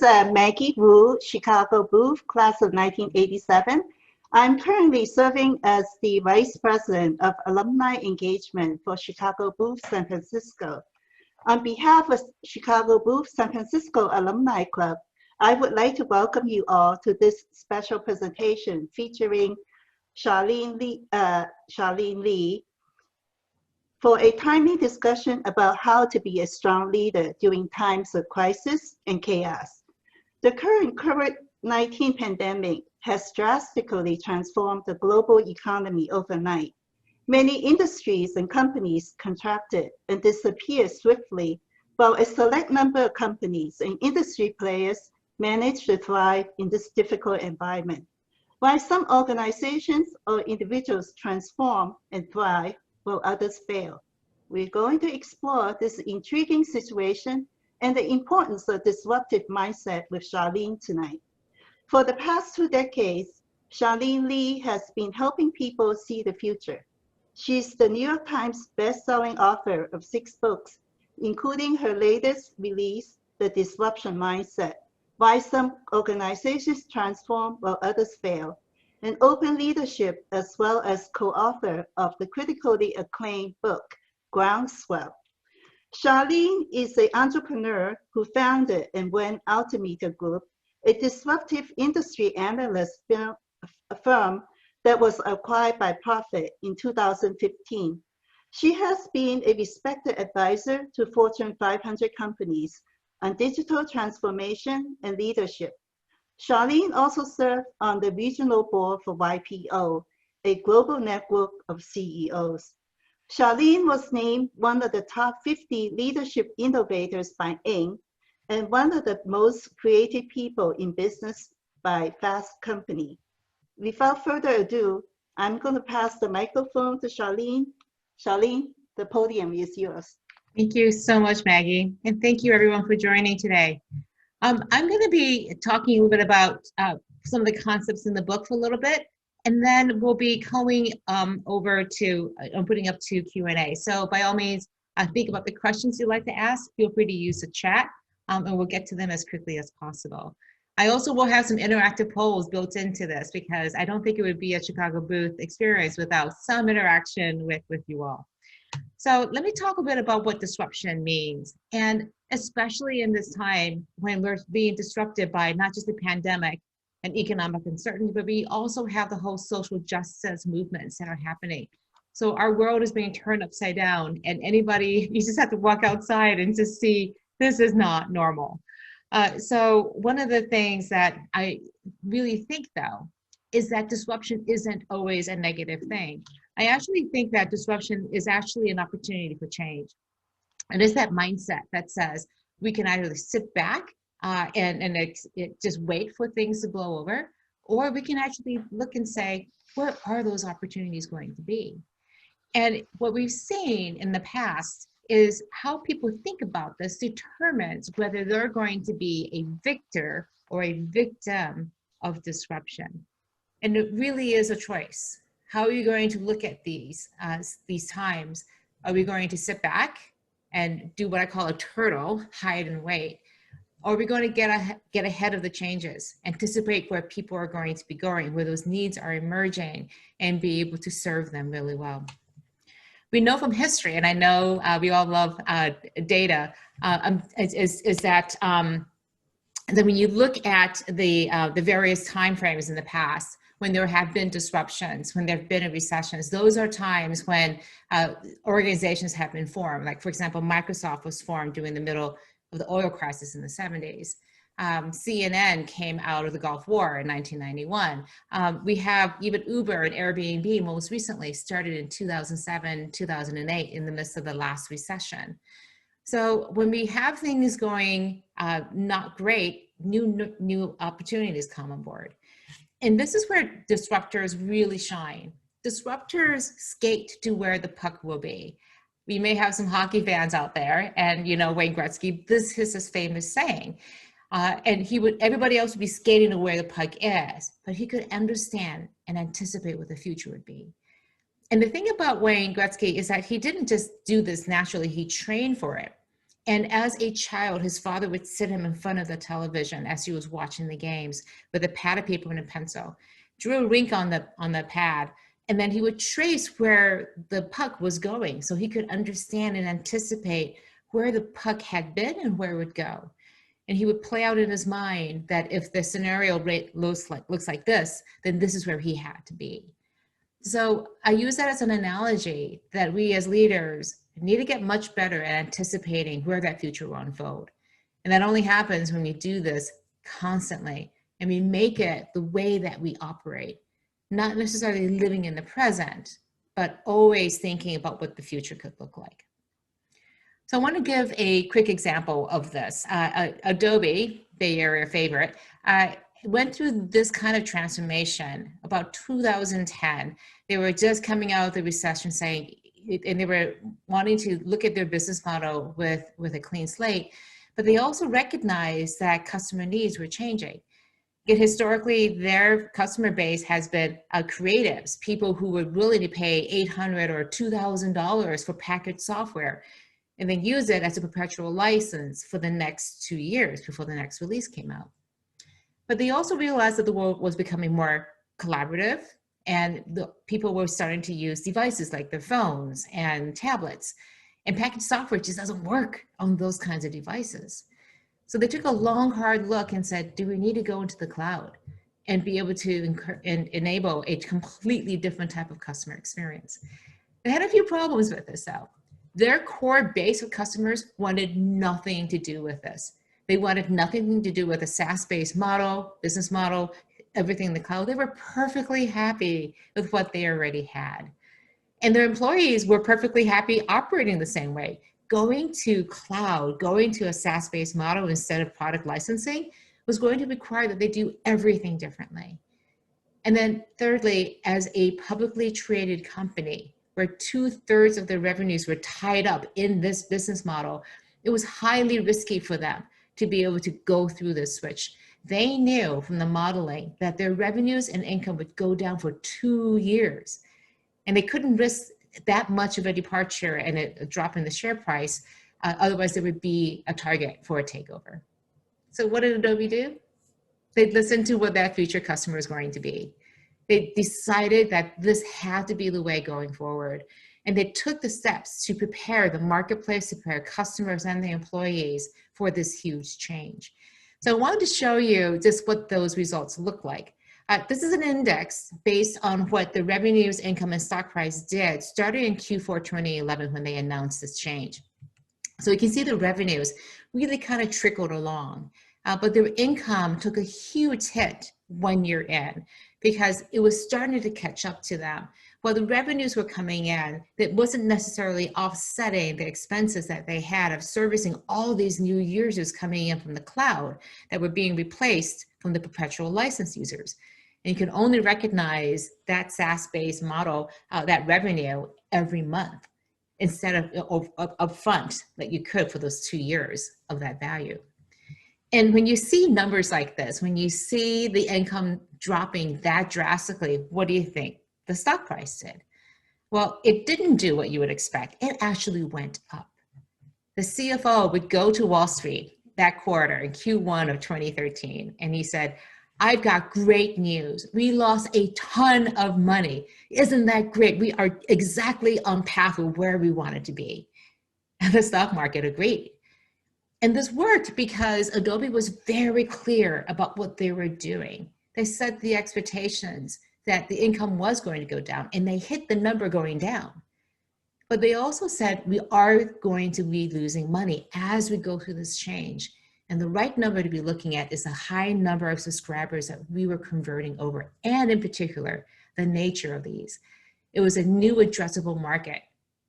Maggie Wu, Chicago Booth, class of 1987. I'm currently serving as the Vice President of Alumni Engagement for Chicago Booth San Francisco. On behalf of Chicago Booth San Francisco Alumni Club, I would like to welcome you all to this special presentation featuring Charlene Li, for a timely discussion about how to be a strong leader during times of crisis and chaos. The current COVID-19 pandemic has drastically transformed the global economy overnight. Many industries and companies contracted and disappeared swiftly, while a select number of companies and industry players managed to thrive in this difficult environment. While some organizations or individuals transform and thrive, while others fail. We're going to explore this intriguing situation and the importance of disruptive mindset with Charlene tonight. For the past 2 decades, Charlene Li has been helping people see the future. She's the New York Times best-selling author of 6 books, including her latest release, The Disruption Mindset, Why Some Organizations Transform While Others Fail, and Open Leadership, as well as co-author of the critically acclaimed book, Groundswell. Charlene is an entrepreneur who founded and ran Altimeter Group, a disruptive industry analyst firm that was acquired by Profit in 2015. She has been a respected advisor to Fortune 500 companies on digital transformation and leadership. Charlene also served on the regional board for YPO, a global network of CEOs. Charlene was named one of the top 50 leadership innovators by Inc. and one of the most creative people in business by Fast Company. Without further ado, I'm going to pass the microphone to Charlene. Charlene, the podium is yours. Thank you so much, Maggie. And thank you everyone for joining today. I'm going to be talking a little bit about some of the concepts in the book for a little bit, and then we'll be going over to putting up to Q&A. So by all means, think about the questions you'd like to ask. Feel free to use the chat, and we'll get to them as quickly as possible. I also will have some interactive polls built into this because I don't think it would be a Chicago Booth experience without some interaction with you all. So let me talk a bit about what disruption means, and especially in this time when we're being disrupted by not just the pandemic and economic uncertainty, but we also have the whole social justice movements that are happening. So our world is being turned upside down, and anybody, you just have to walk outside and just see this is not normal. So one of the things that I really think, though, is that disruption isn't always a negative thing. I actually think that disruption is actually an opportunity for change. And it's that mindset that says we can either sit back and just wait for things to blow over, or we can actually look and say, where are those opportunities going to be? And what we've seen in the past is how people think about this determines whether they're going to be a victor or a victim of disruption. And it really is a choice. How are you going to look at these times? Are we going to sit back and do what I call a turtle, hide and wait? Or are we going to get ahead of the changes, anticipate where people are going to be going, where those needs are emerging, and be able to serve them really well? We know from history, and I know we all love data, is that when you look at the various timeframes in the past, when there have been disruptions, when there have been recessions, those are times when organizations have been formed. Like, for example, Microsoft was formed during the middle of the oil crisis in the 70s. CNN came out of the Gulf War in 1991. We have even Uber and Airbnb most recently started in 2007, 2008 in the midst of the last recession. So when we have things going not great, new opportunities come on board. And this is where disruptors really shine. Disruptors skate to where the puck will be. We may have some hockey fans out there, and you know Wayne Gretzky, this is his famous saying. And everybody else would be skating to where the puck is, but he could understand and anticipate what the future would be. And the thing about Wayne Gretzky is that he didn't just do this naturally, he trained for it. And as a child, his father would sit him in front of the television as he was watching the games with a pad of paper and a pencil, drew a rink on the pad, and then he would trace where the puck was going so he could understand and anticipate where the puck had been and where it would go. And he would play out in his mind that if the scenario looks like this, then this is where he had to be. So I use that as an analogy that we as leaders need to get much better at anticipating where that future will unfold. And that only happens when we do this constantly and we make it the way that we operate, not necessarily living in the present, but always thinking about what the future could look like. So I want to give a quick example of this. Adobe, Bay Area favorite, went through this kind of transformation about 2010. They were just coming out of the recession saying, and they were wanting to look at their business model with a clean slate, but they also recognized that customer needs were changing. Yet historically, their customer base has been creatives, people who were willing to pay $800 or $2,000 for packaged software, and then use it as a perpetual license for the next 2 years before the next release came out. But they also realized that the world was becoming more collaborative, and the people were starting to use devices like their phones and tablets, and packaged software just doesn't work on those kinds of devices. So they took a long, hard look and said, do we need to go into the cloud and be able to enable a completely different type of customer experience? They had a few problems with this though. Their core base of customers wanted nothing to do with this. They wanted nothing to do with a SaaS-based model, business model, everything in the cloud. They were perfectly happy with what they already had. And their employees were perfectly happy operating the same way. Going to cloud, going to a SaaS-based model instead of product licensing was going to require that they do everything differently. And then thirdly, as a publicly traded company, where 2/3 of their revenues were tied up in this business model, it was highly risky for them to be able to go through this switch. They knew from the modeling that their revenues and income would go down for 2 years, and they couldn't risk that much of a departure and a drop in the share price. Otherwise, there would be a target for a takeover. So what did Adobe do? They listened to what that future customer is going to be. They decided that this had to be the way going forward. And they took the steps to prepare the marketplace, to prepare customers and the employees for this huge change. So I wanted to show you just what those results look like. This is an index based on what the revenues, income, and stock price did starting in Q4 2011 when they announced this change. So you can see the revenues really kind of trickled along, but their income took a huge hit 1 year in because it was starting to catch up to them. While the revenues were coming in, that wasn't necessarily offsetting the expenses that they had of servicing all these new users coming in from the cloud that were being replaced from the perpetual license users. And you can only recognize that SaaS-based model, that revenue every month instead of upfront that you could for those 2 years of that value. And when you see numbers like this, when you see the income dropping that drastically, what do you think the stock price did? Well, it didn't do what you would expect. It actually went up. The CFO would go to Wall Street that quarter in Q1 of 2013, and he said, I've got great news. We lost a ton of money. Isn't that great? We are exactly on path of where we wanted to be. And the stock market agreed. And this worked because Adobe was very clear about what they were doing. They set the expectations that the income was going to go down, and they hit the number going down. But they also said we are going to be losing money as we go through this change. And the right number to be looking at is the high number of subscribers that we were converting over, and in particular, the nature of these. It was a new addressable market.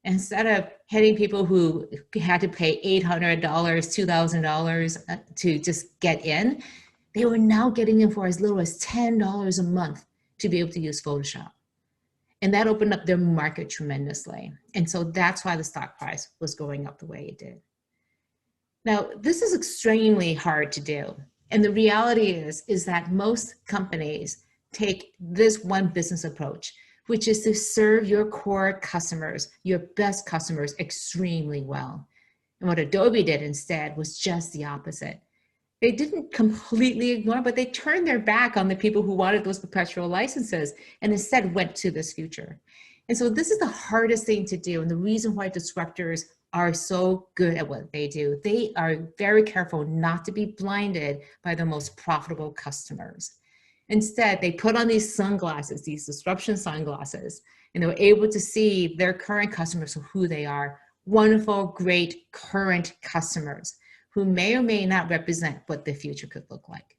Instead of hitting people who had to pay $800, $2,000 to just get in, they were now getting in for as little as $10 a month to be able to use Photoshop. And that opened up their market tremendously. And so that's why the stock price was going up the way it did. Now, this is extremely hard to do. And the reality is that most companies take this one business approach, which is to serve your core customers, your best customers, extremely well. And what Adobe did instead was just the opposite. They didn't completely ignore, but they turned their back on the people who wanted those perpetual licenses and instead went to this future. And so this is the hardest thing to do. And the reason why disruptors are so good at what they do. They are very careful not to be blinded by the most profitable customers. Instead, they put on these sunglasses, these disruption sunglasses, and they're able to see their current customers for who they are. Wonderful, great, current customers who may or may not represent what the future could look like.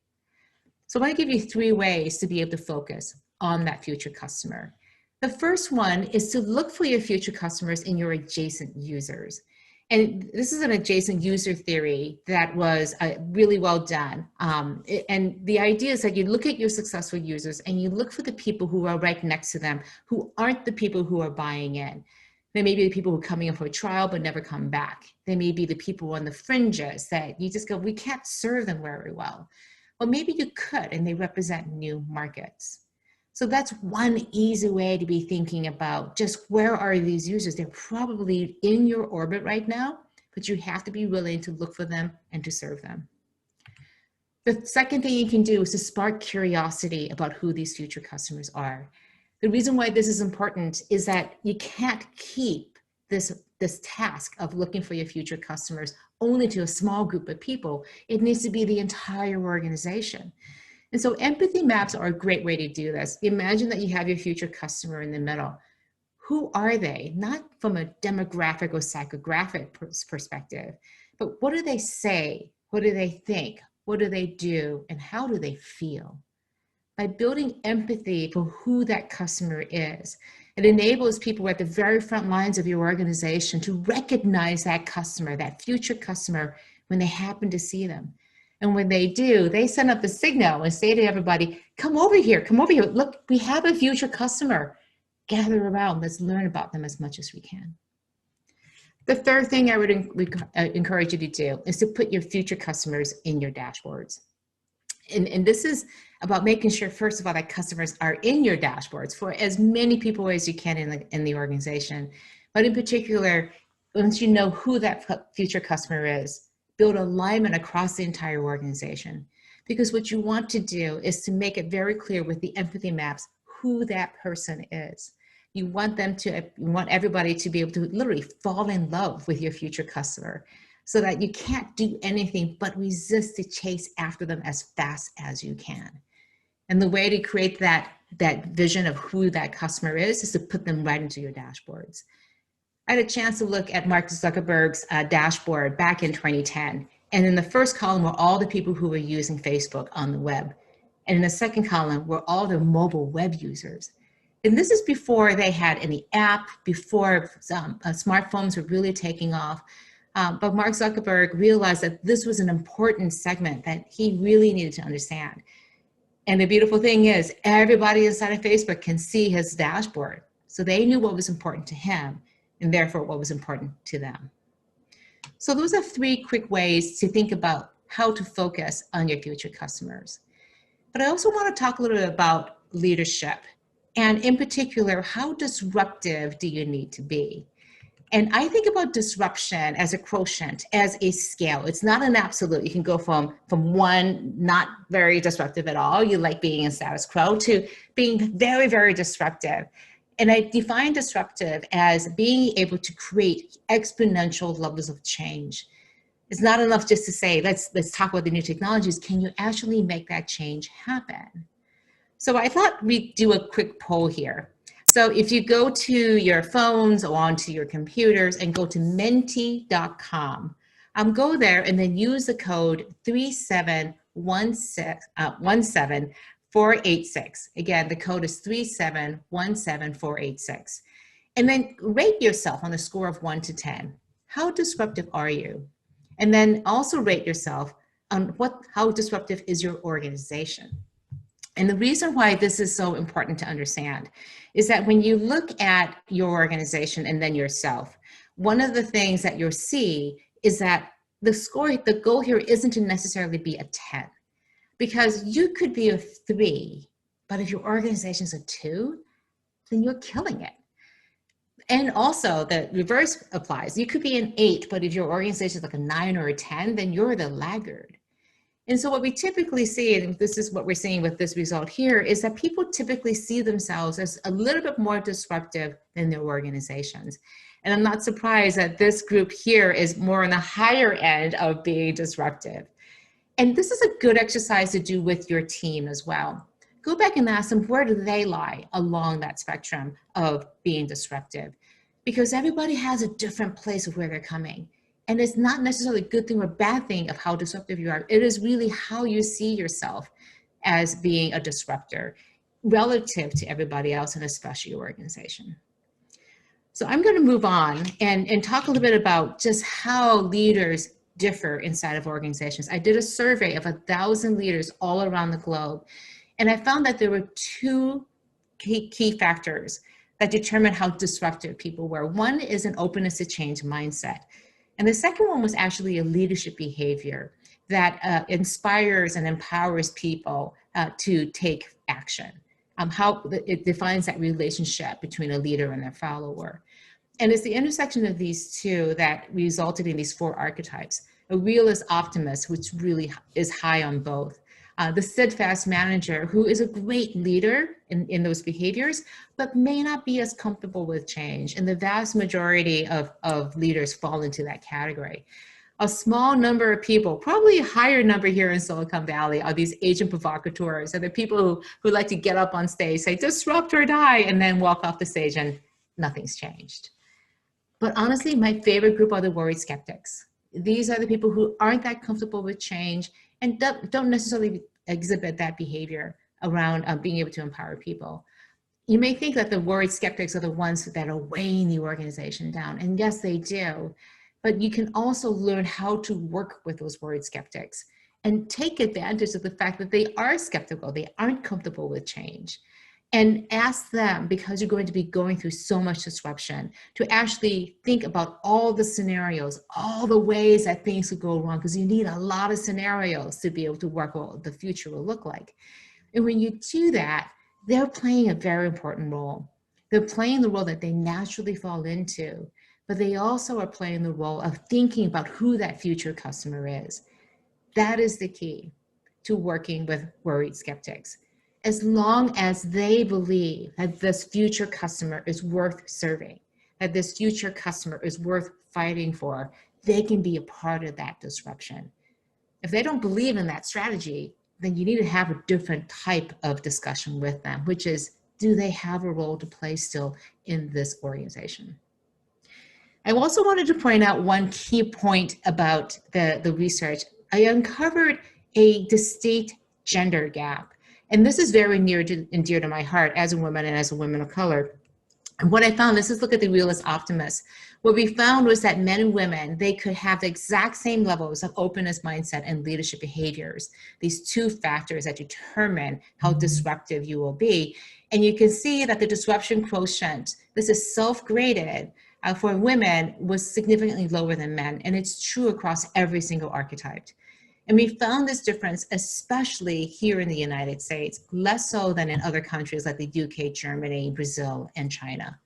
So I want to give you 3 ways to be able to focus on that future customer. The first one is to look for your future customers in your adjacent users. And this is an adjacent user theory that was really well done. And the idea is that you look at your successful users and you look for the people who are right next to them, who aren't the people who are buying in. They may be the people who are coming in for a trial but never come back. They may be the people on the fringes that you just go, we can't serve them very well. Well, maybe you could, and they represent new markets. So that's one easy way to be thinking about just where are these users? They're probably in your orbit right now, but you have to be willing to look for them and to serve them. The second thing you can do is to spark curiosity about who these future customers are. The reason why this is important is that you can't keep this task of looking for your future customers only to a small group of people. It needs to be the entire organization. And so empathy maps are a great way to do this. Imagine that you have your future customer in the middle. Who are they? Not from a demographic or psychographic perspective, but what do they say? What do they think? What do they do? And how do they feel? By building empathy for who that customer is, it enables people at the very front lines of your organization to recognize that customer, that future customer, when they happen to see them. And when they do, they send up the signal and say to everybody, come over here, look, we have a future customer. Gather around, let's learn about them as much as we can. The third thing I would encourage you to do is to put your future customers in your dashboards. And this is about making sure, first of all, that customers are in your dashboards for as many people as you can in the organization. But in particular, once you know who that future customer is, build alignment across the entire organization. Because what you want to do is to make it very clear with the empathy maps who that person is. You want everybody to be able to literally fall in love with your future customer so that you can't do anything but resist to chase after them as fast as you can. And the way to create that vision of who that customer is to put them right into your dashboards. I had a chance to look at Mark Zuckerberg's dashboard back in 2010. And in the first column were all the people who were using Facebook on the web. And in the second column were all the mobile web users. And this is before they had any app, before smartphones were really taking off. But Mark Zuckerberg realized that this was an important segment that he really needed to understand. And the beautiful thing is everybody inside of Facebook can see his dashboard. So they knew what was important to him and therefore what was important to them. So those are 3 quick ways to think about how to focus on your future customers. But I also want to talk a little bit about leadership. And in particular, how disruptive do you need to be? And I think about disruption as a quotient, as a scale. It's not an absolute. You can go from one, not very disruptive at all, you like being in status quo, to being very, very disruptive. And I define disruptive as being able to create exponential levels of change. It's not enough just to say, let's talk about the new technologies. Can you actually make that change happen? So I thought we'd do a quick poll here. So if you go to your phones or onto your computers and go to menti.com, go there and then use the code 3717486. Again, the code is 3717486. And then rate yourself on a score of 1 to 10. How disruptive are you? And then also rate yourself on how disruptive is your organization. And the reason why this is so important to understand is that when you look at your organization and then yourself, one of the things that you'll see is that the goal here isn't to necessarily be a 10, because you could be a 3, but if your organization is a 2, then you're killing it. And also the reverse applies. You could be an 8, but if your organization is like a 9 or a 10, then you're the laggard. And so what we typically see, and this is what we're seeing with this result here, is that people typically see themselves as a little bit more disruptive than their organizations. And I'm not surprised that this group here is more on the higher end of being disruptive. And this is a good exercise to do with your team as well. Go back and ask them, where do they lie along that spectrum of being disruptive? Because everybody has a different place of where they're coming. And it's not necessarily a good thing or bad thing of how disruptive you are. It is really how you see yourself as being a disruptor relative to everybody else, and especially your organization. So I'm going to move on and talk a little bit about just how leaders differ inside of organizations. I did a survey of 1,000 leaders all around the globe, and I found that there were 2 key factors that determine how disruptive people were. One is an openness to change mindset. And the second one was actually a leadership behavior that inspires and empowers people to take action. How it defines that relationship between a leader and their follower. And it's the intersection of these 2 that resulted in these 4 archetypes. A realist optimist, which really is high on both. The steadfast manager, who is a great leader in those behaviors, but may not be as comfortable with change. And the vast majority of leaders fall into that category. A small number of people, probably a higher number here in Silicon Valley, are these agent provocateurs, are the people who like to get up on stage, say disrupt or die, and then walk off the stage and nothing's changed. But honestly, my favorite group are the worried skeptics. These are the people who aren't that comfortable with change and don't necessarily exhibit that behavior around being able to empower people. You may think that the worried skeptics are the ones that are weighing the organization down, and yes, they do. But you can also learn how to work with those worried skeptics and take advantage of the fact that they are skeptical, they aren't comfortable with change. And ask them, because you're going to be going through so much disruption, to actually think about all the scenarios, all the ways that things could go wrong, because you need a lot of scenarios to be able to work what the future will look like. And when you do that, they're playing a very important role. They're playing the role that they naturally fall into, but they also are playing the role of thinking about who that future customer is. That is the key to working with worried skeptics. As long as they believe that this future customer is worth serving, that this future customer is worth fighting for, they can be a part of that disruption. If they don't believe in that strategy, then you need to have a different type of discussion with them, which is, do they have a role to play still in this organization? I also wanted to point out one key point about the research. I uncovered a distinct gender gap. And this is very near and dear to my heart as a woman and as a woman of color. And what I found, this is look at the realist optimist. What we found was that men and women, they could have the exact same levels of openness mindset and leadership behaviors, these 2 factors that determine how disruptive you will be. And you can see that the disruption quotient, this is self-graded, for women was significantly lower than men. And it's true across every single archetype. And we found this difference, especially here in the United States, less so than in other countries like the UK, Germany, Brazil, and China.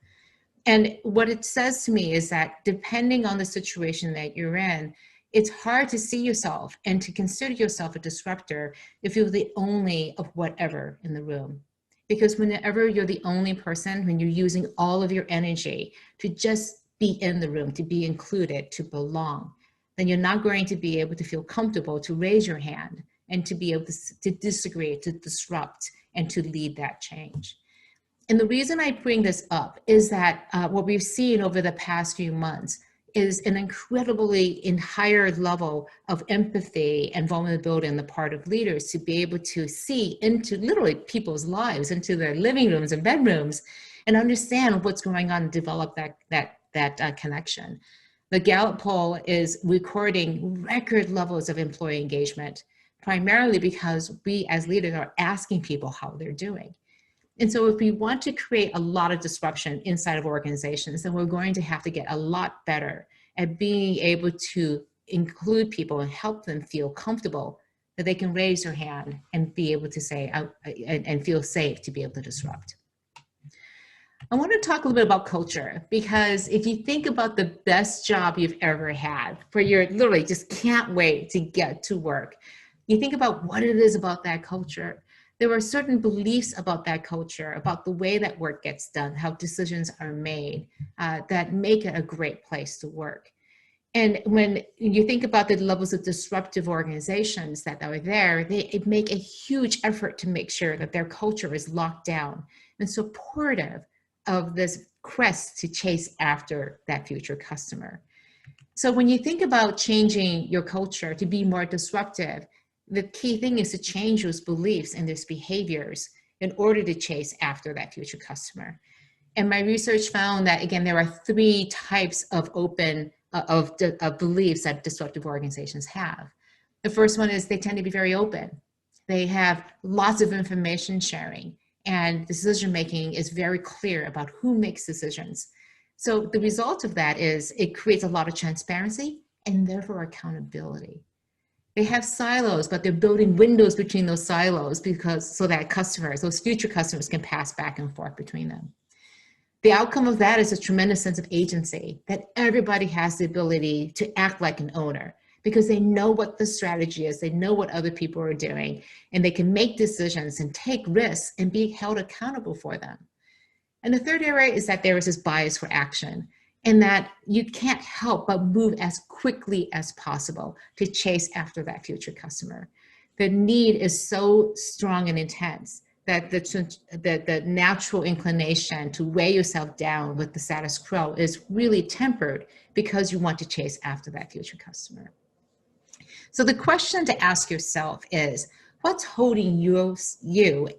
And what it says to me is that depending on the situation that you're in, it's hard to see yourself and to consider yourself a disruptor if you're the only of whatever in the room. Because whenever you're the only person, when you're using all of your energy to just be in the room, to be included, to belong, then you're not going to be able to feel comfortable to raise your hand and to be able to disagree, to disrupt, and to lead that change. And the reason I bring this up is that what we've seen over the past few months is an incredibly higher level of empathy and vulnerability on the part of leaders to be able to see into literally people's lives, into their living rooms and bedrooms, and understand what's going on and develop that connection. The Gallup poll is recording record levels of employee engagement, primarily because we as leaders are asking people how they're doing. And so if we want to create a lot of disruption inside of organizations, then we're going to have to get a lot better at being able to include people and help them feel comfortable that they can raise their hand and be able to say, and feel safe to be able to disrupt. I want to talk a little bit about culture, because if you think about the best job you've ever had, where you're literally just can't wait to get to work, you think about what it is about that culture. There are certain beliefs about that culture, about the way that work gets done, how decisions are made, that make it a great place to work. And when you think about the levels of disruptive organizations that are there, they make a huge effort to make sure that their culture is locked down and supportive of this quest to chase after that future customer. So when you think about changing your culture to be more disruptive, the key thing is to change those beliefs and those behaviors in order to chase after that future customer. And my research found that, again, there are three types of beliefs that disruptive organizations have. The first one is they tend to be very open. They have lots of information sharing, and decision making is very clear about who makes decisions. So the result of that is it creates a lot of transparency and therefore accountability. They have silos, but they're building windows between those silos so that customers, those future customers, can pass back and forth between them. The outcome of that is a tremendous sense of agency, that everybody has the ability to act like an owner because they know what the strategy is, they know what other people are doing, and they can make decisions and take risks and be held accountable for them. And the third area is that there is this bias for action, and that you can't help but move as quickly as possible to chase after that future customer. The need is so strong and intense that the natural inclination to weigh yourself down with the status quo is really tempered because you want to chase after that future customer. So the question to ask yourself is, what's holding you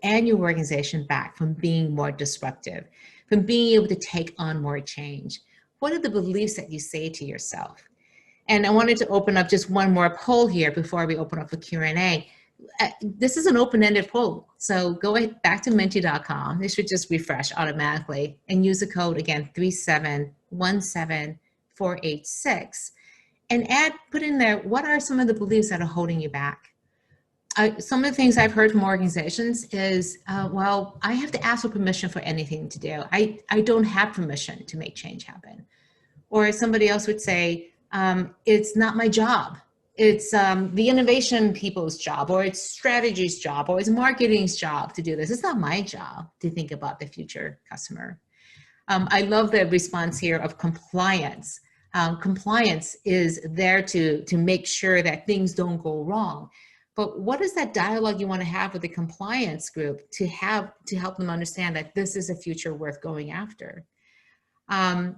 and your organization back from being more disruptive, from being able to take on more change? What are the beliefs that you say to yourself? And I wanted to open up just one more poll here before we open up for Q&A. This is an open-ended poll, so go back to menti.com. It should just refresh automatically, and use the code, again, 3717486, and put in there, what are some of the beliefs that are holding you back? Some of the things I've heard from organizations is, well, I have to ask for permission for anything to do. I don't have permission to make change happen. Or somebody else would say, it's not my job. It's the innovation people's job, or it's strategy's job, or it's marketing's job to do this. It's not my job to think about the future customer. I love the response here of compliance. Compliance is there to make sure that things don't go wrong. But what is that dialogue you want to have with the compliance group to help them understand that this is a future worth going after? I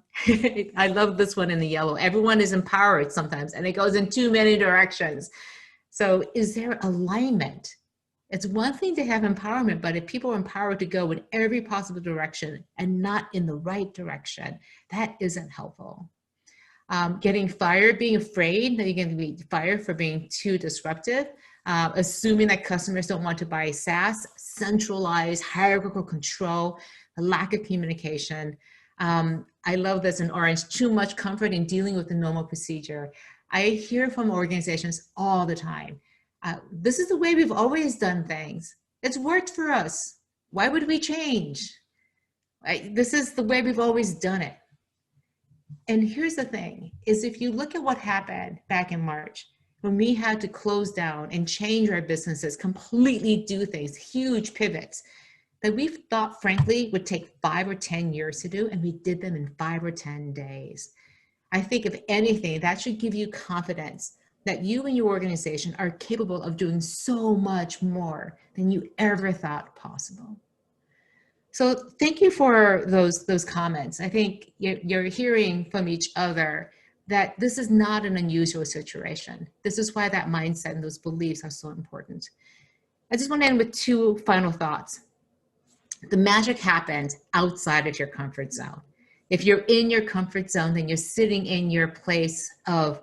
love this one in the yellow. Everyone is empowered sometimes, and it goes in too many directions. So is there alignment? It's one thing to have empowerment, but if people are empowered to go in every possible direction and not in the right direction, that isn't helpful. Getting fired, being afraid that you're going to be fired for being too disruptive, assuming that customers don't want to buy SaaS, centralized hierarchical control, a lack of communication. I love this in orange, too much comfort in dealing with the normal procedure. I hear from organizations all the time, this is the way we've always done things. It's worked for us. Why would we change? This is the way we've always done it. And here's the thing, is if you look at what happened back in March, when we had to close down and change our businesses, completely do things, huge pivots, that we thought, frankly, would take 5 or 10 years to do, and we did them in 5 or 10 days. I think, if anything, that should give you confidence that you and your organization are capable of doing so much more than you ever thought possible. So thank you for those comments. I think you're hearing from each other that this is not an unusual situation. This is why that mindset and those beliefs are so important. I just want to end with 2 final thoughts. The magic happens outside of your comfort zone. If you're in your comfort zone, then you're sitting in your place of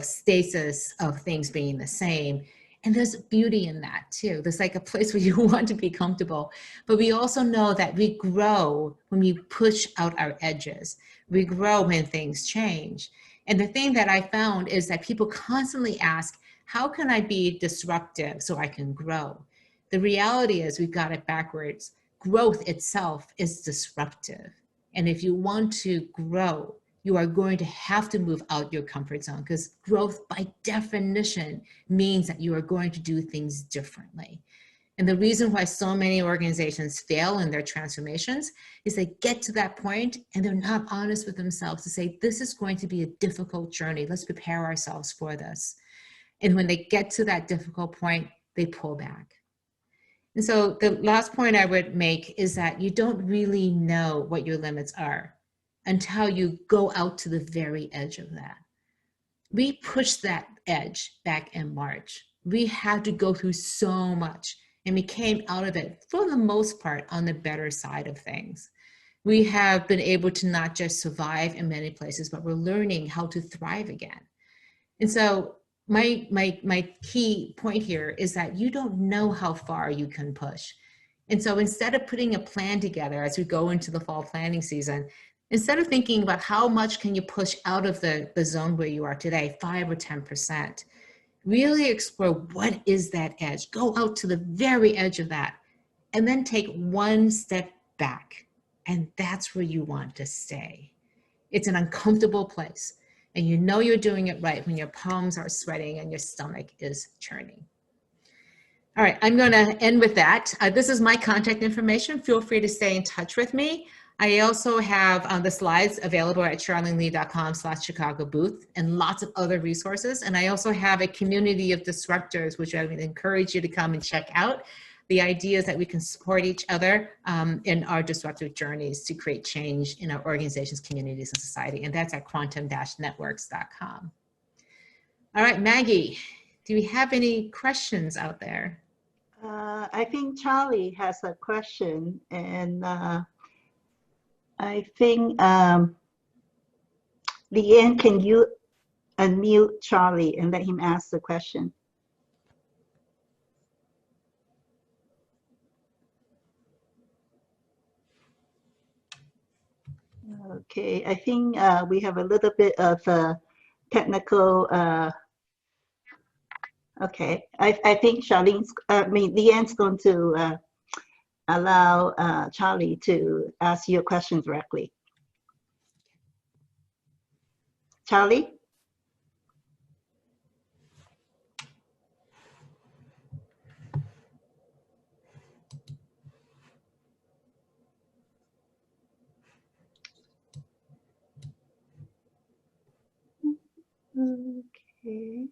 stasis, of things being the same. And there's beauty in that too. There's like a place where you want to be comfortable. But we also know that we grow when we push out our edges. We grow when things change. And the thing that I found is that people constantly ask, how can I be disruptive so I can grow? The reality is we've got it backwards. growth itself is disruptive. And if you want to grow, you are going to have to move out your comfort zone, because growth by definition means that you are going to do things differently. And the reason why so many organizations fail in their transformations is they get to that point and they're not honest with themselves to say, this is going to be a difficult journey. Let's prepare ourselves for this. And when they get to that difficult point, they pull back. And so the last point I would make is that you don't really know what your limits are until you go out to the very edge of that. We pushed that edge back in March. We had to go through so much, and we came out of it, for the most part, on the better side of things. We have been able to not just survive in many places, but we're learning how to thrive again. And so my key point here is that you don't know how far you can push. And so instead of putting a plan together as we go into the fall planning season, instead of thinking about how much can you push out of the zone where you are today, 5 or 10%, really explore what is that edge. Go out to the very edge of that, and then take one step back. And that's where you want to stay. It's an uncomfortable place. And you know you're doing it right when your palms are sweating and your stomach is churning. All right, I'm going to end with that. This is my contact information. Feel free to stay in touch with me. I also have the slides available at charlenely.com/Chicago booth, and lots of other resources. And I also have a community of disruptors, which I would encourage you to come and check out. The idea is that we can support each other in our disruptive journeys to create change in our organizations, communities, and society. And that's at quantum-networks.com. All right, Maggie, do we have any questions out there? I think Charlie has a question, and I think Leanne, can you unmute Charlie and let him ask the question? Okay, I think we have a little bit of technical. Okay, I think Leanne's going to allow Charlie to ask you a question directly. Charlie? Okay.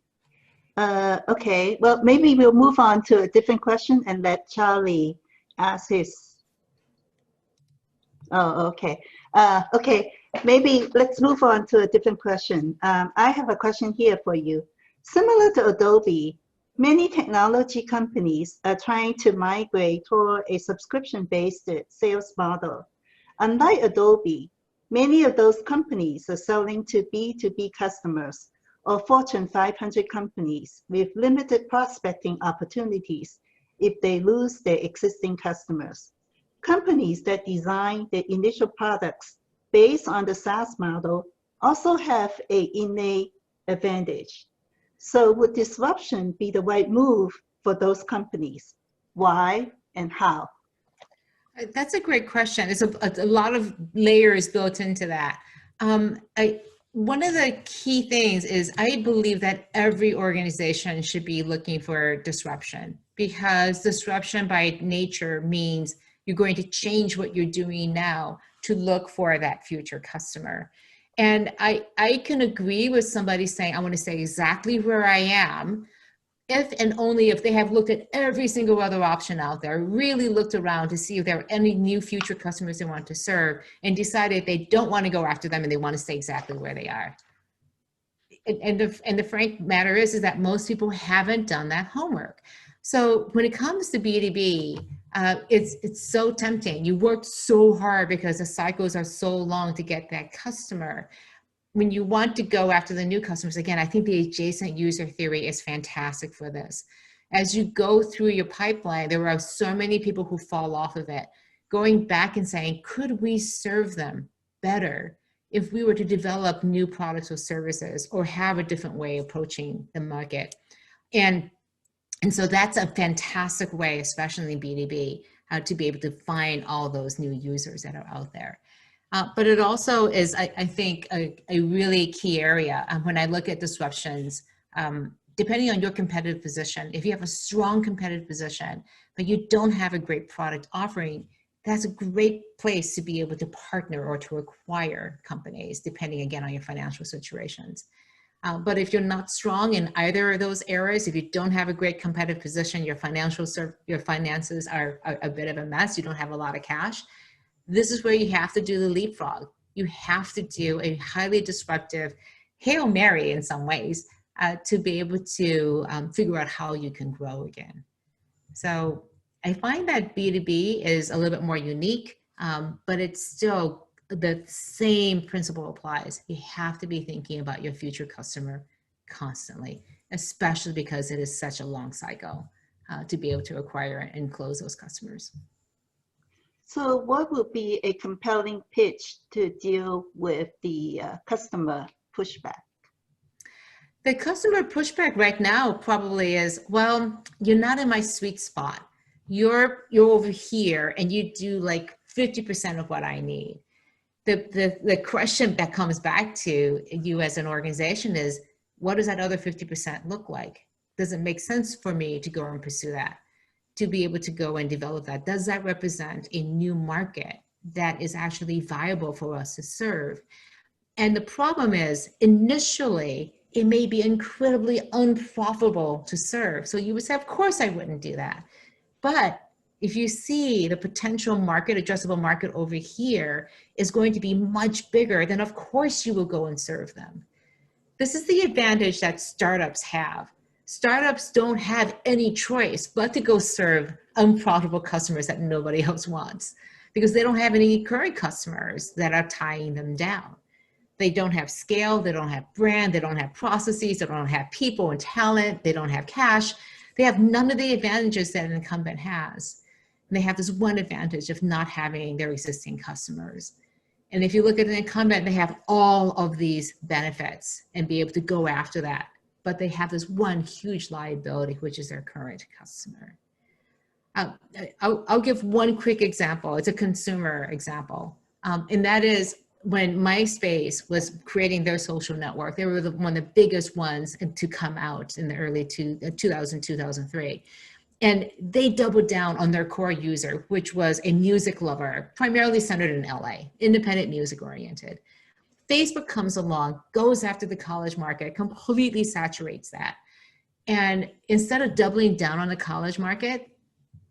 Okay, well, maybe we'll move on to a different question and let Charlie ask his. Oh, okay. Okay, maybe let's move on to a different question. I have a question here for you. Similar to Adobe, many technology companies are trying to migrate toward a subscription-based sales model. Unlike Adobe, many of those companies are selling to B2B customers or Fortune 500 companies with limited prospecting opportunities if they lose their existing customers. Companies that design their initial products based on the SaaS model also have an innate advantage. So would disruption be the right move for those companies? Why and how? That's a great question. It's a lot of layers built into that. One of the key things is I believe that every organization should be looking for disruption, because disruption by nature means you're going to change what you're doing now to look for that future customer. And I can agree with somebody saying, I want to stay exactly where I am, if and only if they have looked at every single other option out there, really looked around to see if there are any new future customers they want to serve, and decided they don't want to go after them and they want to stay exactly where they are. And the frank matter is that most people haven't done that homework. So when it comes to B2B, it's so tempting. You worked so hard because the cycles are so long to get that customer. When you want to go after the new customers, again, I think the adjacent user theory is fantastic for this. As you go through your pipeline, there are so many people who fall off of it. Going back and saying, could we serve them better if we were to develop new products or services or have a different way of approaching the market? And so that's a fantastic way, especially in B2B, to be able to find all those new users that are out there. But it also is, I think, a really key area. When I look at disruptions, depending on your competitive position, if you have a strong competitive position, but you don't have a great product offering, that's a great place to be able to partner or to acquire companies, depending again on your financial situations. But if you're not strong in either of those areas, if you don't have a great competitive position, your finances are a bit of a mess, you don't have a lot of cash, this is where you have to do the leapfrog. You have to do a highly disruptive Hail Mary in some ways to be able to figure out how you can grow again. So I find that B2B is a little bit more unique, but it's still the same principle applies. You have to be thinking about your future customer constantly, especially because it is such a long cycle to be able to acquire and close those customers. So what would be a compelling pitch to deal with the customer pushback? The customer pushback right now probably is, well, you're not in my sweet spot. You're over here and you do like 50% of what I need. The question that comes back to you as an organization is, what does that other 50% look like? Does it make sense for me to go and pursue that? To be able to go and develop that? Does that represent a new market that is actually viable for us to serve? And the problem is, initially, it may be incredibly unprofitable to serve. So you would say, of course I wouldn't do that. But if you see the potential market, addressable market over here is going to be much bigger, then of course you will go and serve them. This is the advantage that startups have. Startups don't have any choice but to go serve unprofitable customers that nobody else wants because they don't have any current customers that are tying them down. They don't have scale, they don't have brand, they don't have processes, they don't have people and talent, they don't have cash. They have none of the advantages that an incumbent has. And they have this one advantage of not having their existing customers. And if you look at an incumbent, they have all of these benefits and be able to go after that. But they have this one huge liability, which is their current customer. I'll give one quick example. It's a consumer example. And that is when MySpace was creating their social network. They were one of the biggest ones to come out in the early 2003. And they doubled down on their core user, which was a music lover, primarily centered in LA, independent music oriented. Facebook comes along, goes after the college market, completely saturates that. And instead of doubling down on the college market,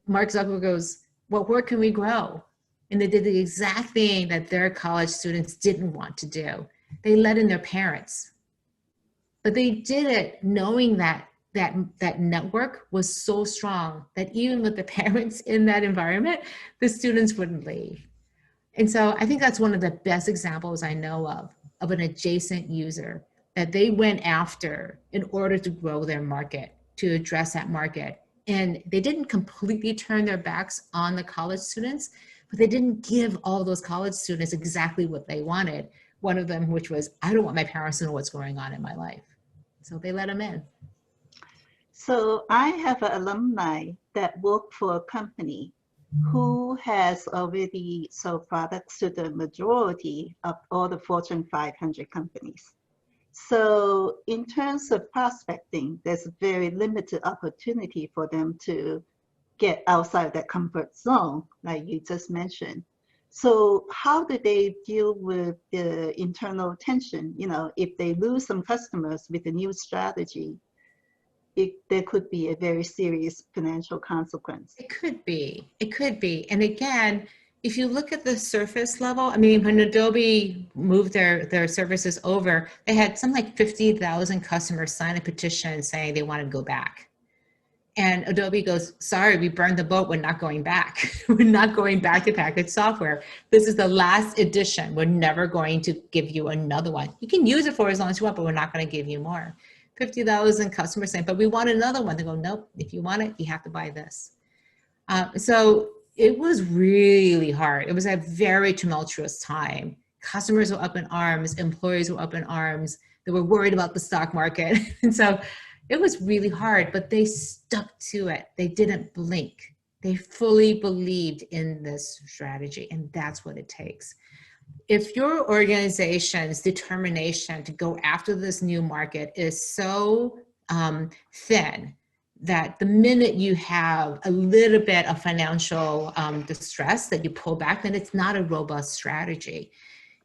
Mark Zuckerberg goes, well, where can we grow? And they did the exact thing that their college students didn't want to do. They let in their parents. But they did it knowing that that network was so strong that even with the parents in that environment, the students wouldn't leave. And so I think that's one of the best examples I know of an adjacent user that they went after in order to grow their market, to address that market. And they didn't completely turn their backs on the college students, but they didn't give all those college students exactly what they wanted. One of them, which was, I don't want my parents to know what's going on in my life. So they let them in. So I have an alumni that work for a company who has already sold products to the majority of all the Fortune 500 companies. So in terms of prospecting, there's very limited opportunity for them to get outside that comfort zone, like you just mentioned. So how do they deal with the internal tension? You know, if they lose some customers with a new strategy, there could be a very serious financial consequence. It could be. And again, if you look at the surface level, I mean, when Adobe moved their services over, they had something like 50,000 customers sign a petition saying they wanted to go back. And Adobe goes, sorry, we burned the boat. We're not going back. We're not going back to package software. This is the last edition. We're never going to give you another one. You can use it for as long as you want, but we're not going to give you more. 50,000 customers saying, but we want another one. They go, nope, if you want it, you have to buy this. So it was really hard. It was a very tumultuous time. Customers were up in arms, employees were up in arms. They were worried about the stock market. And so it was really hard, but they stuck to it. They didn't blink. They fully believed in this strategy, and that's what it takes. If your organization's determination to go after this new market is so thin that the minute you have a little bit of financial distress that you pull back, then it's not a robust strategy.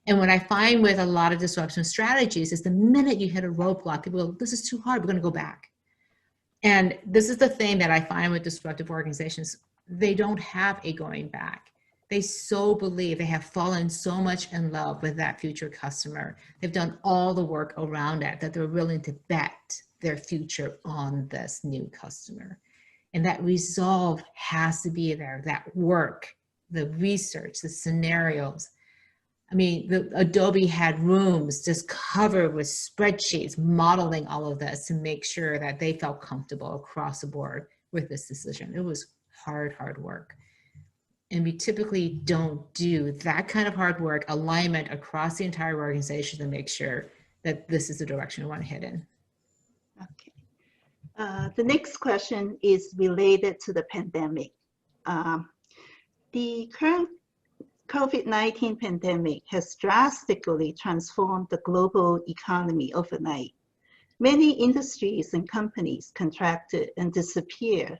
And what I find with a lot of disruption strategies is the minute you hit a roadblock, people go, this is too hard, we're going to go back. And this is the thing that I find with disruptive organizations. They don't have a going back. They so believe, they have fallen so much in love with that future customer. They've done all the work around it that they're willing to bet their future on this new customer. And that resolve has to be there, that work, the research, the scenarios. I mean, the Adobe had rooms just covered with spreadsheets modeling all of this to make sure that they felt comfortable across the board with this decision. It was hard, hard work. And we typically don't do that kind of hard work, alignment across the entire organization to make sure that this is the direction we want to head in. Okay. The next question is related to the pandemic. The current COVID-19 pandemic has drastically transformed the global economy overnight. Many industries and companies contracted and disappeared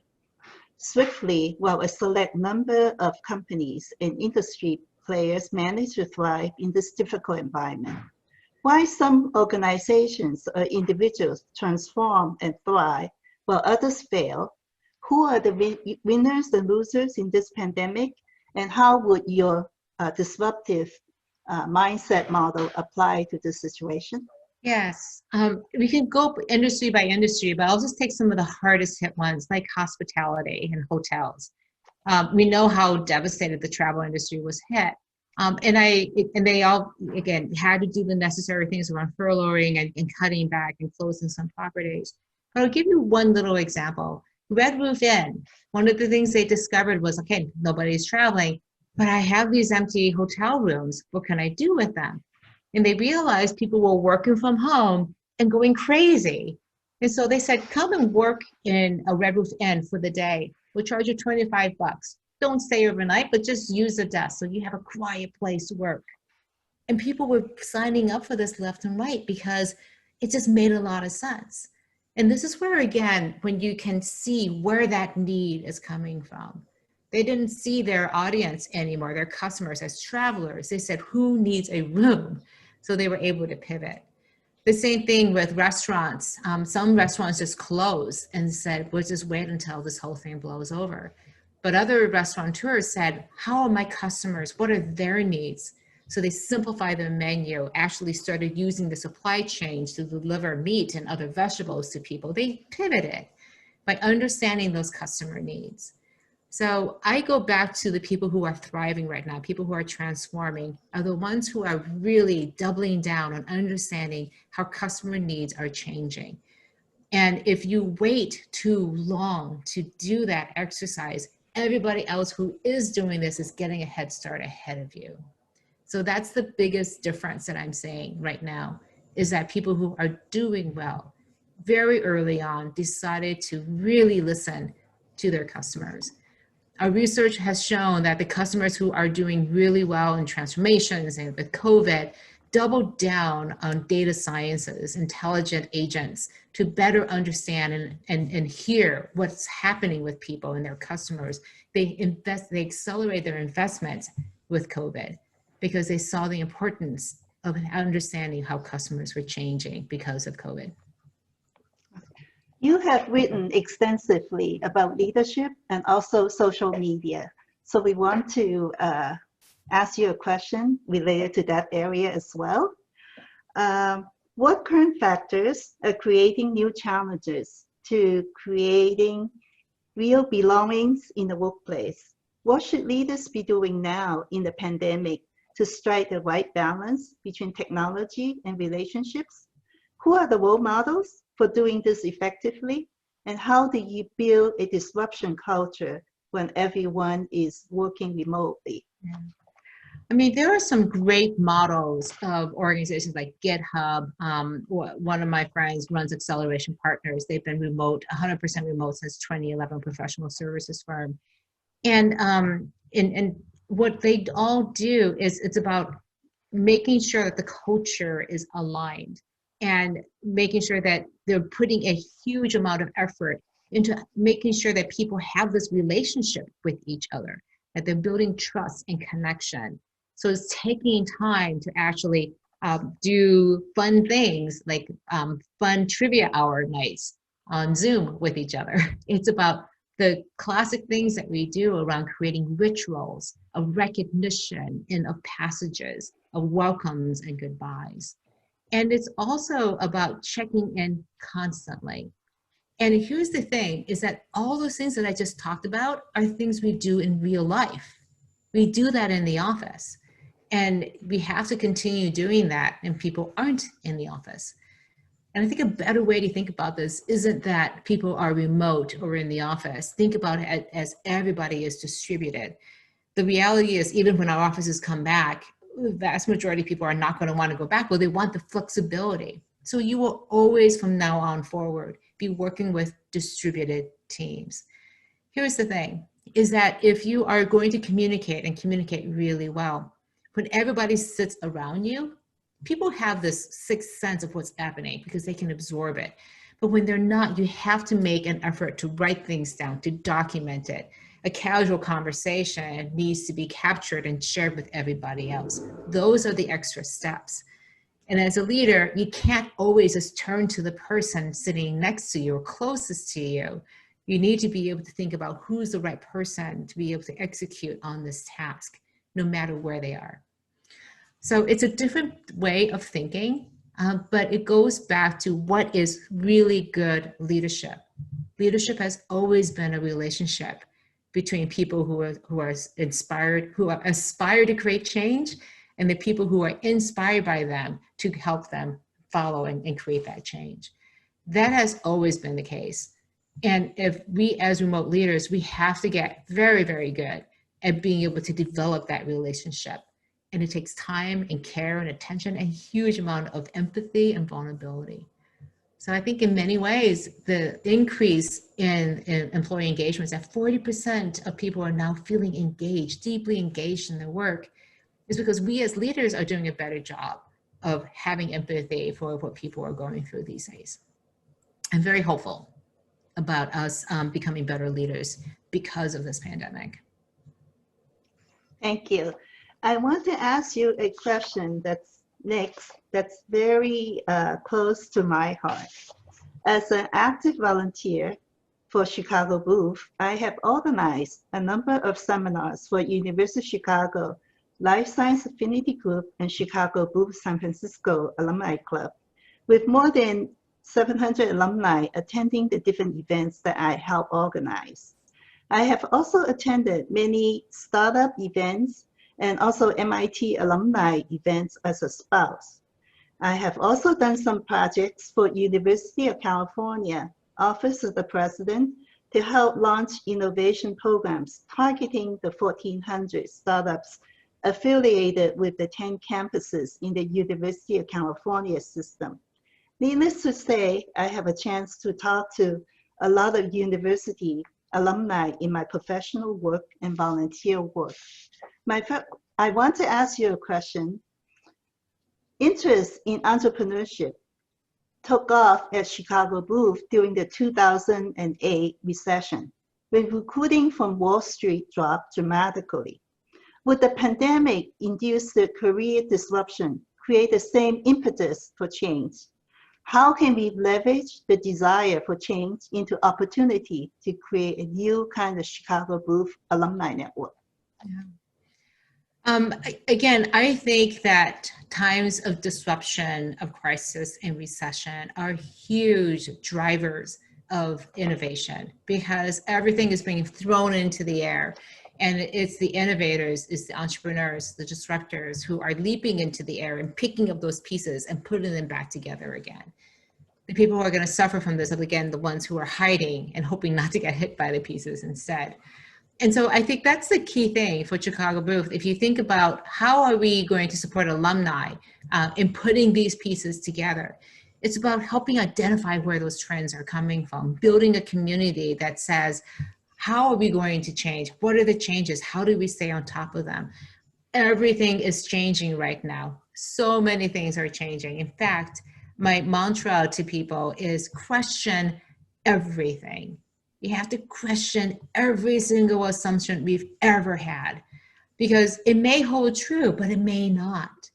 swiftly, while a select number of companies and industry players managed to thrive in this difficult environment. Why some organizations or individuals transform and thrive while others fail? Who are the winners and losers in this pandemic? And how would your disruptive mindset model apply to this situation? Yes, we can go industry by industry, but I'll just take some of the hardest hit ones like hospitality and hotels. We know how devastated the travel industry was hit. And they all, again, had to do the necessary things around furloughing and cutting back and closing some properties. But I'll give you one little example. Red Roof Inn, one of the things they discovered was, okay, nobody's traveling, but I have these empty hotel rooms. What can I do with them? And they realized people were working from home and going crazy. And so they said, come and work in a Red Roof Inn for the day. We'll charge you $25. Don't stay overnight, but just use a desk so you have a quiet place to work. And people were signing up for this left and right because it just made a lot of sense. And this is where, again, when you can see where that need is coming from. They didn't see their audience anymore, their customers as travelers. They said, who needs a room? So they were able to pivot. The same thing with restaurants. Some restaurants just closed and said, we'll just wait until this whole thing blows over. But other restaurateurs said, how are my customers? What are their needs? So they simplified their menu, actually started using the supply chain to deliver meat and other vegetables to people. They pivoted by understanding those customer needs. So I go back to the people who are thriving right now, people who are transforming, are the ones who are really doubling down on understanding how customer needs are changing. And if you wait too long to do that exercise, everybody else who is doing this is getting a head start ahead of you. So that's the biggest difference that I'm saying right now, is that people who are doing well very early on decided to really listen to their customers. Our research has shown that the customers who are doing really well in transformations and with COVID doubled down on data sciences, intelligent agents to better understand and hear what's happening with people and their customers. They accelerate their investments with COVID because they saw the importance of understanding how customers were changing because of COVID. You have written extensively about leadership and also social media. So we want to ask you a question related to that area as well. What current factors are creating new challenges to creating real belongings in the workplace? What should leaders be doing now in the pandemic to strike the right balance between technology and relationships? Who are the role models for doing this effectively? And how do you build a disruption culture when everyone is working remotely? Yeah. I mean, there are some great models of organizations like GitHub. One of my friends runs Acceleration Partners. They've been remote, 100% remote since 2011, professional services firm. And what they all do is it's about making sure that the culture is aligned and making sure that they're putting a huge amount of effort into making sure that people have this relationship with each other, that they're building trust and connection. So it's taking time to actually do fun things like fun trivia hour nights on Zoom with each other. It's about the classic things that we do around creating rituals of recognition and of passages, of welcomes and goodbyes. And it's also about checking in constantly. And here's the thing, is that all those things that I just talked about are things we do in real life. We do that in the office. And we have to continue doing that, and people aren't in the office. And I think a better way to think about this isn't that people are remote or in the office. Think about it as everybody is distributed. The reality is, even when our offices come back, the vast majority of people are not going to want to go back. Well, they want the flexibility. So you will always, from now on forward, be working with distributed teams. Here's the thing, is that if you are going to communicate and communicate really well, when everybody sits around you, people have this sixth sense of what's happening because they can absorb it. But when they're not, you have to make an effort to write things down, to document it. A casual conversation needs to be captured and shared with everybody else. Those are the extra steps. And as a leader, you can't always just turn to the person sitting next to you or closest to you. You need to be able to think about who's the right person to be able to execute on this task, no matter where they are. So it's a different way of thinking, but it goes back to what is really good leadership. Leadership has always been a relationship between people who are inspired, who are aspire to create change, and the people who are inspired by them to help them follow and create that change. That has always been the case. And if we as remote leaders, we have to get very, very good at being able to develop that relationship. And it takes time and care and attention and a huge amount of empathy and vulnerability. So I think in many ways, the increase in employee engagement is that 40% of people are now feeling engaged, deeply engaged in their work, is because we as leaders are doing a better job of having empathy for what people are going through these days. I'm very hopeful about us becoming better leaders because of this pandemic. Thank you. I want to ask you a question that's next, that's very close to my heart. As an active volunteer for Chicago Booth, I have organized a number of seminars for University of Chicago Life Science Affinity Group and Chicago Booth San Francisco Alumni Club, with more than 700 alumni attending the different events that I help organize. I have also attended many startup events and also MIT alumni events as a spouse. I have also done some projects for University of California, Office of the President, to help launch innovation programs targeting the 1,400 startups affiliated with the 10 campuses in the University of California system. Needless to say, I have a chance to talk to a lot of university alumni in my professional work and volunteer work. I want to ask you a question. Interest in entrepreneurship took off at Chicago Booth during the 2008 recession, when recruiting from Wall Street dropped dramatically. Would the pandemic-induced career disruption create the same impetus for change? How can we leverage the desire for change into opportunity to create a new kind of Chicago Booth alumni network? Yeah. Again, I think that times of disruption, of crisis and recession are huge drivers of innovation, because everything is being thrown into the air. And it's the innovators, it's the entrepreneurs, the disruptors who are leaping into the air and picking up those pieces and putting them back together again. The people who are going to suffer from this are, again, the ones who are hiding and hoping not to get hit by the pieces instead. And so I think that's the key thing for Chicago Booth. If you think about how are we going to support alumni in putting these pieces together, it's about helping identify where those trends are coming from, building a community that says, How are we going to change? What are the changes? How do we stay on top of them? Everything is changing right now. So many things are changing. In fact, my mantra to people is question everything. You have to question every single assumption we've ever had, because it may hold true, but it may not.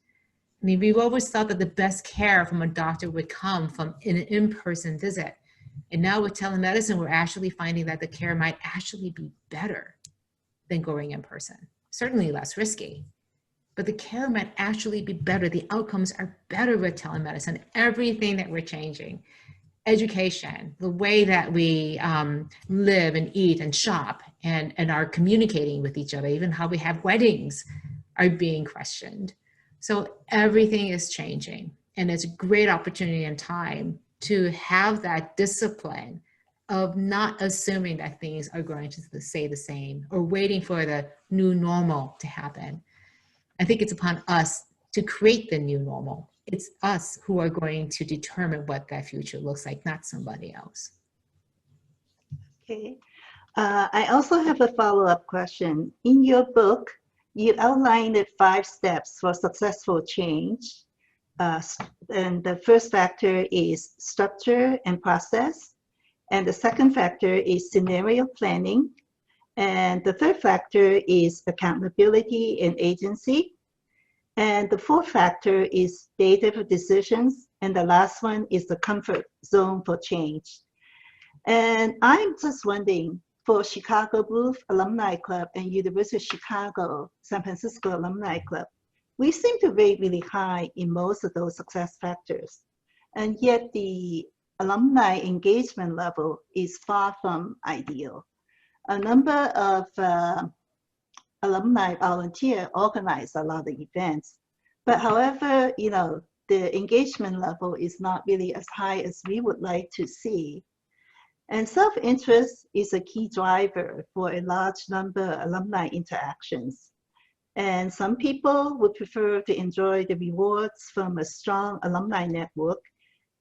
I mean, we've always thought that the best care from a doctor would come from an in-person visit. And now with telemedicine, we're actually finding that the care might actually be better than going in person. Certainly less risky, but the care might actually be better. The outcomes are better with telemedicine. Everything that we're changing, education, the way that we live and eat and shop and are communicating with each other, even how we have weddings are being questioned. So everything is changing, and it's a great opportunity and time to have that discipline of not assuming that things are going to stay the same or waiting for the new normal to happen. I think it's upon us to create the new normal. It's us who are going to determine what that future looks like, not somebody else. Okay. I also have a follow-up question. In your book, you outlined the 5 steps for successful change. And the first factor is structure and process. And the second factor is scenario planning. And the third factor is accountability and agency. And the fourth factor is data for decisions. And the last one is the comfort zone for change. And I'm just wondering, for Chicago Booth Alumni Club and University of Chicago, San Francisco Alumni Club, we seem to rate really high in most of those success factors. And yet the alumni engagement level is far from ideal. A number of alumni volunteer organize a lot of events, but however, you know, the engagement level is not really as high as we would like to see. And self-interest is a key driver for a large number of alumni interactions. And some people would prefer to enjoy the rewards from a strong alumni network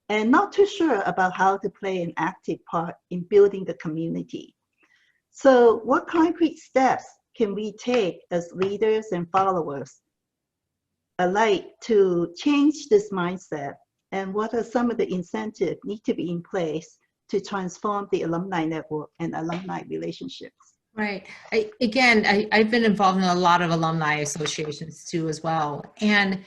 and not too sure about how to play an active part in building the community. So what concrete steps can we take as leaders and followers alike to change this mindset? And what are some of the incentives need to be in place to transform the alumni network and alumni relationships? Right. I've been involved in a lot of alumni associations too as well. And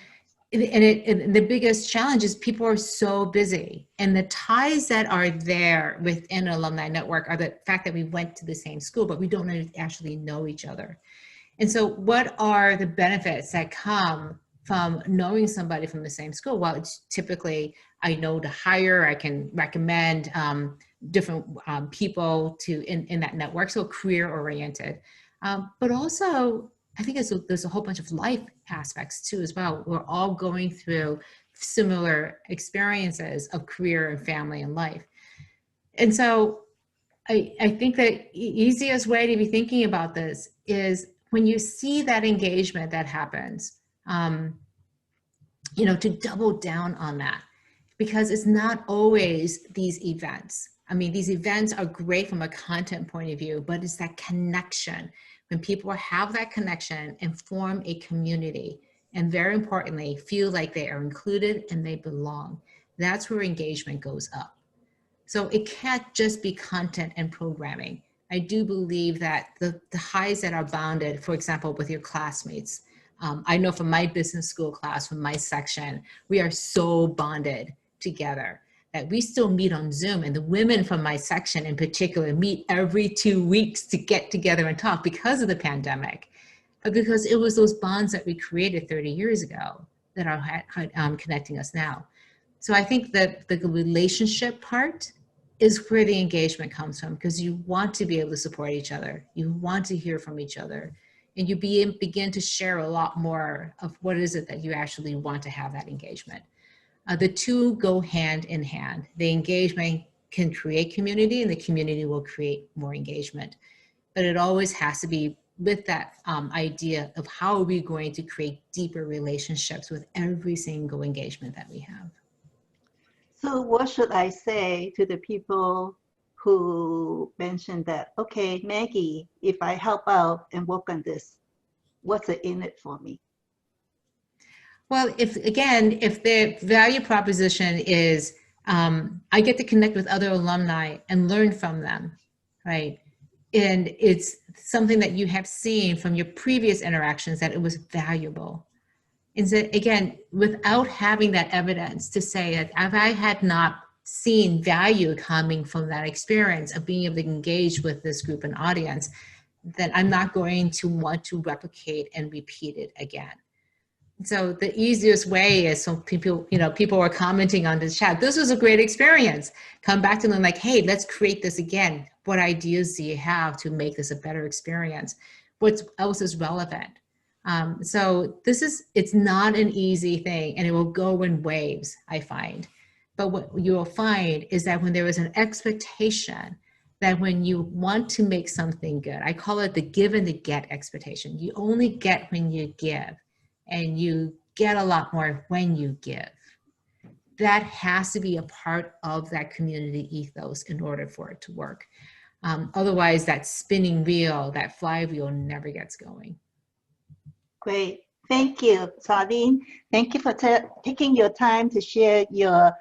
the biggest challenge is people are so busy, and the ties that are there within an alumni network are the fact that we went to the same school, but we don't actually know each other. And so what are the benefits that come from knowing somebody from the same school? Well, it's typically, I know to hire, I can recommend different people in that network, so career oriented. But also, I think there's a whole bunch of life aspects too as well. We're all going through similar experiences of career and family and life. And so I think the easiest way to be thinking about this is when you see that engagement that happens, to double down on that, because it's not always these events. I mean, these events are great from a content point of view, but it's that connection. When people have that connection and form a community, and very importantly, feel like they are included and they belong, that's where engagement goes up. So it can't just be content and programming. I do believe that the highs that are bounded, for example, with your classmates, I know from my business school class, from my section, we are so bonded together that we still meet on Zoom, and the women from my section in particular meet every 2 weeks to get together and talk because of the pandemic, but because it was those bonds that we created 30 years ago that are connecting us now. So I think that the relationship part is where the engagement comes from, because you want to be able to support each other. You want to hear from each other, and you begin to share a lot more of what is it that you actually want to have that engagement. The two go hand in hand. The engagement can create community, and the community will create more engagement. But it always has to be with that idea of how are we going to create deeper relationships with every single engagement that we have. So what should I say to the people who mentioned that, okay, Maggie, if I help out and work on this, what's it in it for me? Well, if the value proposition is I get to connect with other alumni and learn from them, right? And it's something that you have seen from your previous interactions that it was valuable. And so again, without having that evidence to say that if I had not seen value coming from that experience of being able to engage with this group and audience, then I'm not going to want to replicate and repeat it again. So the easiest way is, so people, people were commenting on this chat, this was a great experience. Come back to them like, hey, let's create this again. What ideas do you have to make this a better experience? What else is relevant? So it's not an easy thing, and it will go in waves, I find. But what you will find is that when there is an expectation that when you want to make something good, I call it the give and the get expectation. You only get when you give, and you get a lot more when you give. That has to be a part of that community ethos in order for it to work. Otherwise, that spinning wheel, that flywheel never gets going. Great. Thank you, Charlene. Thank you for taking your time to share your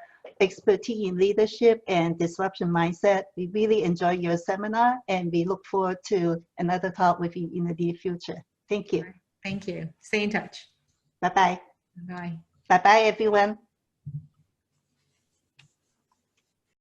expertise in leadership and disruption mindset. We really enjoyed your seminar, and we look forward to another talk with you in the near future. Thank you. Thank you. Stay in touch. Bye-bye. Bye. Bye-bye, everyone.